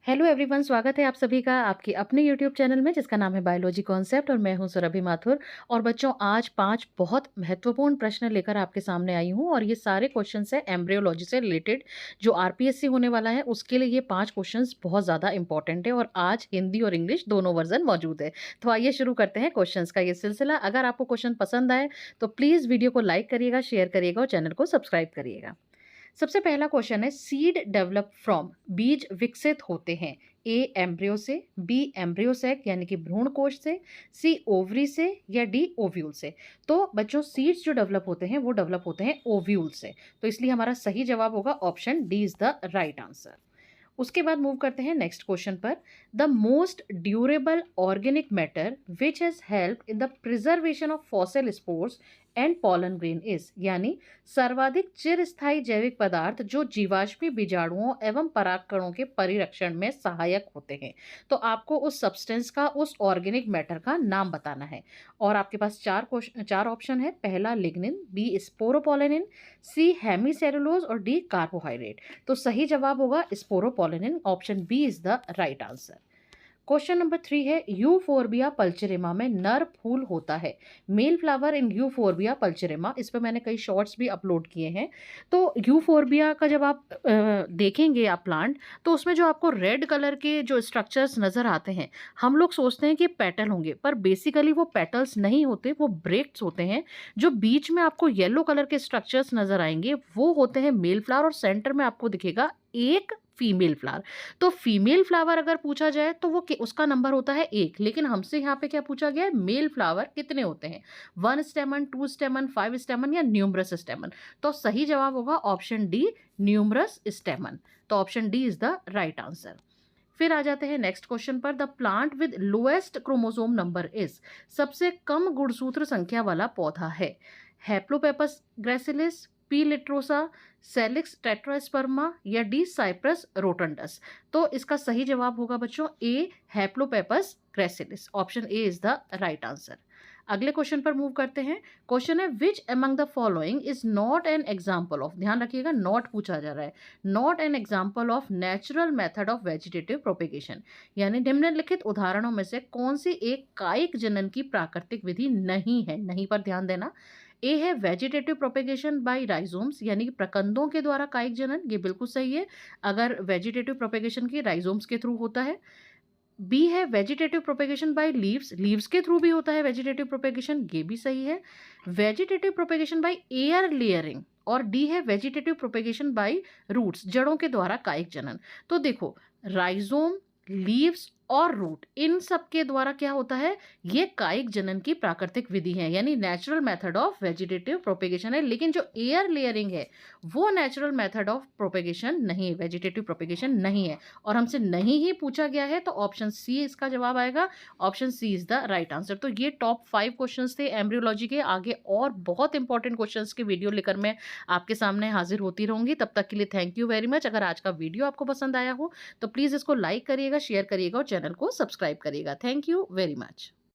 Hello everyone, स्वागत है आप सभी का आपके अपने यूट्यूब चैनल में जिसका नाम है बायोलॉजी कॉन्सेप्ट और मैं हूं सुरभि माथुर। और बच्चों, आज 5 बहुत महत्वपूर्ण प्रश्न लेकर आपके सामने आई हूं और ये सारे क्वेश्चंस हैं एम्ब्रियोलॉजी से रिलेटेड। जो आरपीएससी होने वाला है उसके लिए ये 5 क्वेश्चंस बहुत ज़्यादा इंपॉर्टेंट है और आज हिंदी और इंग्लिश दोनों वर्जन मौजूद है। तो आइए शुरू करते हैं क्वेश्चंस का ये सिलसिला। अगर आपको क्वेश्चन पसंद आए तो प्लीज़ वीडियो को लाइक करिएगा, शेयर करिएगा और चैनल को सब्सक्राइब करिएगा। सबसे पहला क्वेश्चन है, सीड डेवलप फ्रॉम, बीज विकसित होते हैं। ए एम्ब्रियो से, बी एम्ब्रियो सैक यानी कि भ्रूण कोश से, सी ओवरी से या डी ओव्यूल से। तो बच्चों, सीड्स जो डेवलप होते हैं वो डेवलप होते हैं ओव्यूल से। तो इसलिए हमारा सही जवाब होगा option D is the right answer. उसके बाद मूव करते हैं नेक्स्ट क्वेश्चन पर। The most durable organic matter which has help in the preservation of fossil spores and pollen grain is, यानी सर्वाधिक चिरस्थायी जैविक पदार्थ जो जीवाश्मी बीजाणुओं एवं परागकणों के परिरक्षण में सहायक होते हैं। तो आपको उस सब्सटेंस का, उस ऑर्गेनिक मैटर का नाम बताना है। और आपके पास चार ऑप्शन है। पहला lignin, B sporopollenin, C hemicellulose और डी कार्बोहाइड्रेट। तो सही जवाब होगा sporopollenin, option B is the right answer. Question number 3 है, यूफोरबिया पल्चरेमा में नर फूल होता है। Male flower in Euphorbia pulcherrima. इस पर मैंने कई शॉर्ट्स भी अपलोड किए हैं। तो यूफोरबिया का जब आप देखेंगे आप प्लांट, तो उसमें जो आपको रेड कलर के जो स्ट्रक्चर्स नज़र आते हैं, हम लोग सोचते हैं कि पेटल होंगे, पर बेसिकली वो पेटल्स नहीं होते, वो ब्रेक्स होते हैं। जो बीच में आपको येलो कलर के स्ट्रक्चर्स नज़र आएंगे वो होते हैं मेल फ्लावर और सेंटर में आपको दिखेगा एक फीमेल फ्लावर। तो फीमेल फ्लावर अगर पूछा जाए तो वो उसका नंबर होता है 1, लेकिन हमसे यहाँ पे क्या पूछा गया है, मेल फ्लावर कितने होते हैं, 1 स्टेमन, 2 स्टेमन, 5 स्टेमन या न्यूमरस स्टेमन। तो सही जवाब होगा ऑप्शन डी, न्यूमरस स्टेमन। तो option D is the right answer. फिर आ जाते हैं नेक्स्ट क्वेश्चन पर। The plant with lowest chromosome number is, सबसे कम गुणसूत्र संख्या वाला पौधा है। Haplopappus gracilis, P littorosa, Salix tetrasperma या डी साइप्रस रोटंडस। तो इसका सही जवाब होगा बच्चों A, Haplopappus gracilis. Option A is the right answer. अगले क्वेश्चन पर मूव करते हैं। क्वेश्चन है, which among the following is not an example of, ध्यान रखिएगा नॉट पूछा जा रहा है, not an example of natural method of vegetative propagation, यानी निम्नलिखित उदाहरणों में से कौन सी एक कायिक जनन की प्राकृतिक विधि नहीं है। नहीं पर ध्यान देना। ए है वेजिटेटिव प्रोपेगेशन बाय राइजोम्स, यानी कि प्रकंदों के द्वारा कायिक जनन, ये बिल्कुल सही है अगर वेजिटेटिव प्रोपेगेशन के राइजोम्स के थ्रू होता है। बी है vegetative propagation by leaves, leaves के थ्रू भी होता है वेजिटेटिव प्रोपेगेशन, ये भी सही है। Vegetative propagation by air layering. और डी है वेजिटेटिव प्रोपेगेशन बाय रूट्स, जड़ों के द्वारा कायिक जनन। तो देखो, राइजोम, लीव्स और रूट, इन सब के द्वारा क्या होता है, ये कायिक जनन की प्राकृतिक विधि है, यानी natural method of vegetative propagation है। लेकिन जो एयर लेयरिंग है वो नेचुरल मेथड ऑफ प्रोपेगेशन नहीं है, वेजिटेटिव प्रोपेगेशन नहीं है। और हमसे नहीं ही पूछा गया है, तो ऑप्शन सी इसका जवाब आएगा। Option C is the right answer. तो ये टॉप 5 क्वेश्चंस थे एम्ब्रियोलॉजी के। आगे और बहुत इंपॉर्टेंट क्वेश्चंस की वीडियो लेकर मैं आपके सामने हाजिर होती रहूंगी। तब तक के लिए थैंक यू वेरी मच। अगर आज का वीडियो आपको पसंद आया हो तो प्लीज़ इसको लाइक करिएगा, शेयर करिएगा और चैनल को सब्सक्राइब करिएगा। Thank you very much.